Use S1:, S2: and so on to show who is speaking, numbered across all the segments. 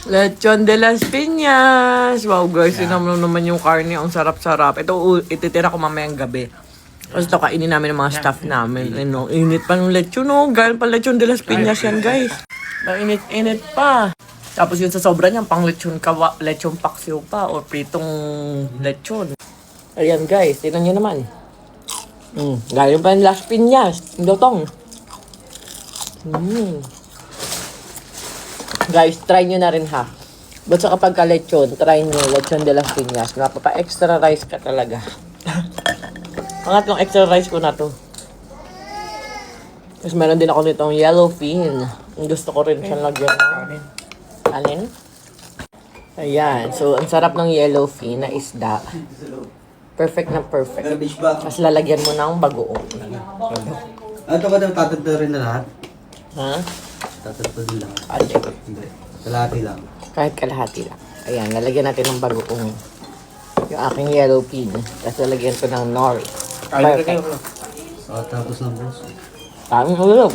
S1: Lechon de las Piñas. Wow guys, yun naman yung karne. Ang sarap-sarap. Ito, ititira ko mamayang gabi. Tapos ito, kainin namin ng mga staff namin. Ano, init pa ng lechon, no? Galing pa lechon de las Piñas yan, guys. Mainit-init pa. Tapos yun sa sobra niyan, pang lechon lechon paksiw pa o pritong lechon. Ayan guys, tignan nyo naman. Galing pa ng Las Piñas. Yung dotong. Guys, try nyo na rin ha. Basta kapag ka lechon, try nyo lechon de las Piñas. Napapa-extra rice ka talaga. Pangatlong extra rice ko na to. Tapos meron din ako nitong yellowfin. Gusto ko rin siyang lagyan ng kanin. Ayan. So, ang sarap ng yellowfin na isda. Perfect na perfect. Tapos lalagyan mo ng bagoong.
S2: Ito ba daw tatagdo rin na lahat?
S1: Ha?
S2: Tatagdo din lahat.
S1: Ate.
S2: Hindi. Kalahati lang.
S1: Kahit kalahati lang. Ayan, lalagyan natin ng bagoong. Yung aking yellowfin. Tapos lalagyan ko ng nori. Perfect.
S2: Tapos ng boss.
S1: Tamang ulo.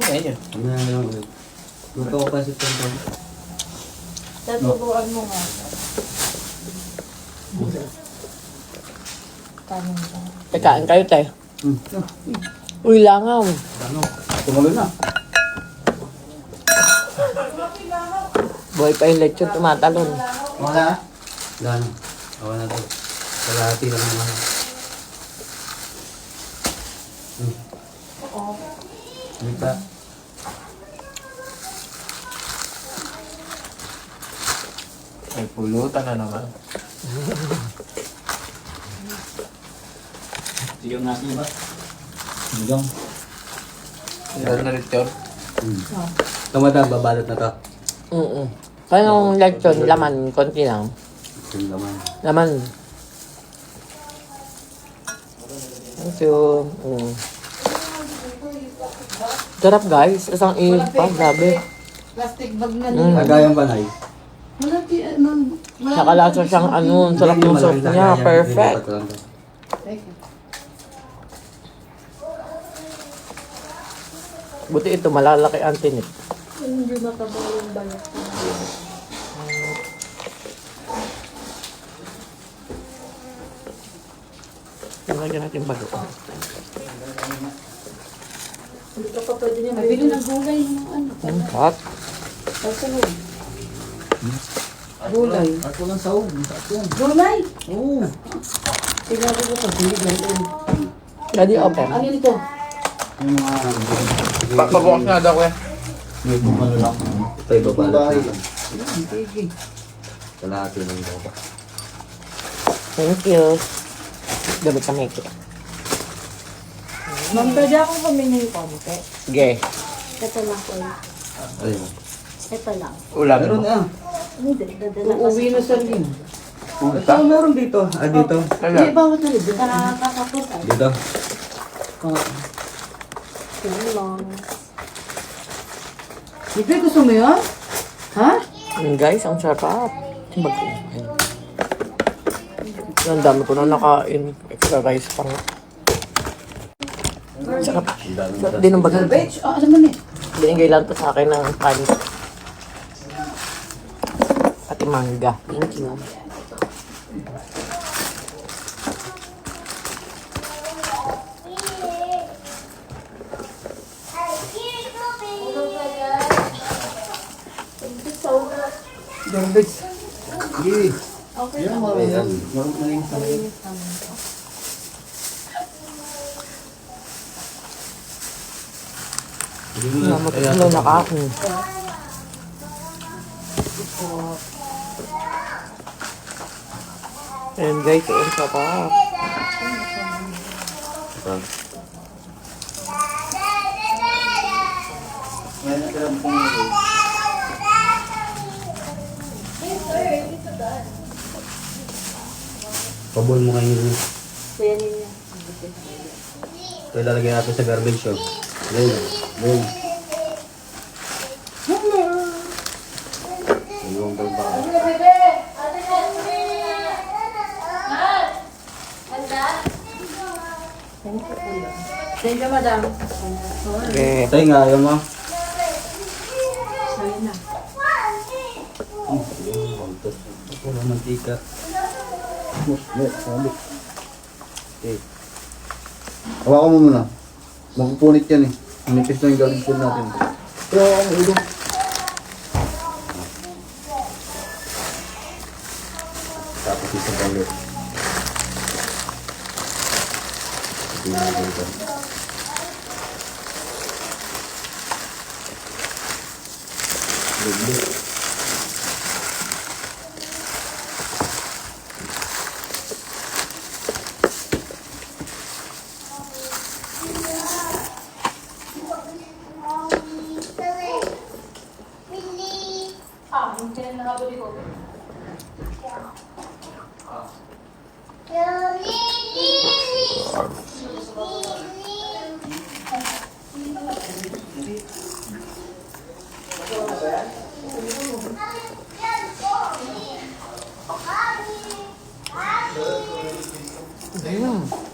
S2: Okay, yun. Ano na lang ulit. Luto ko kasi ito.
S3: Taturuan mo nga.
S1: Kain kayo, te. Uy, langaw.
S2: Ano? Tumuloy na.
S1: Buhay pa yung lechon, tumatalon.
S2: Wala? Wala na. Wala na to. Kalahati lang naman. Hindi pa.
S4: May pulutan na naman.
S2: Yung natin ba? Hanggang.
S4: Ilan na rin yun?
S2: Tamadang babalot na to.
S1: Kaya yung lechon, laman, konti lang.
S2: Yung laman.
S1: Laman. Thank you. Sarap guys. Isang init pa. Grabe.
S3: Plastic bag na
S2: Kagayang banay.
S3: Malaki, ano.
S1: Nakalasa siyang ano. Sarap yung sauce niya. Perfect. Buti ito. Malalaki ang tinit.
S3: Hindi makabaw yung balat.
S1: Tingnan natin bago.
S3: Hindi ka pa pwede niya. Mabili ng gulay ng ano.
S1: Hot.
S3: Sa loob. Gulay.
S2: At walang sahog. Masarap yan.
S3: Gulay!
S2: Oo.
S3: Tingnan ko ito. Hindi ganito.
S1: Ready open.
S3: Ano nito?
S2: Yung mga...
S4: Pabukas na daw eh.
S2: May bumalo lang. Ito yung babalot na.
S3: Sige.
S2: Kalahati lang daw.
S1: Thank you. Gamit sa make.
S3: Ma'am, pwede akong pamingin yung konti.
S1: Sige.
S3: Ito lang ko.
S2: Ayun.
S3: Ito lang.
S4: Ulam
S2: Meron
S4: mo.
S2: na.
S3: Hindi, dadala ka Uuwi na sa lin.
S2: Ito, meron dito. Dito.
S3: Hindi, bawat na rin. Nakakapos.
S2: Dito.
S3: Yan lang. Libre, gusto mo yun? Ha?
S1: Guys, ang sarap. Bago. Ang dami ko na nakain. Extra rice pa nga. Sarap. Sarap din ang bagal.
S3: Bitch, alam mo na.
S1: Binigay lang to sa akin ng kanin. Pati mangga. Thank you.
S3: Garbage.
S2: Sige.
S3: Okay
S2: Yan,
S3: lang.
S2: marunong. Marunong na yung sabi.
S1: Ano nakain. And guys, ang sarap.
S2: Pabol mo kayo.
S3: Kuya niya.
S2: Ito ilalagay natin sa garbage shop. Ayun. Ayun. Ayun daw ba?
S3: Thank you, madam.
S1: Okay.
S2: Tayo nga, ayaw mo.
S3: Sorry na.
S2: Walang mantika. Okay. Hawakan mo muna. Mapupunit yan eh. Manipis na yung garlic food natin. Pero ang ulo. Tapos isa pa ulit. Hindi na ganito.
S3: Hindi na nakabuli ko.
S1: Ayun.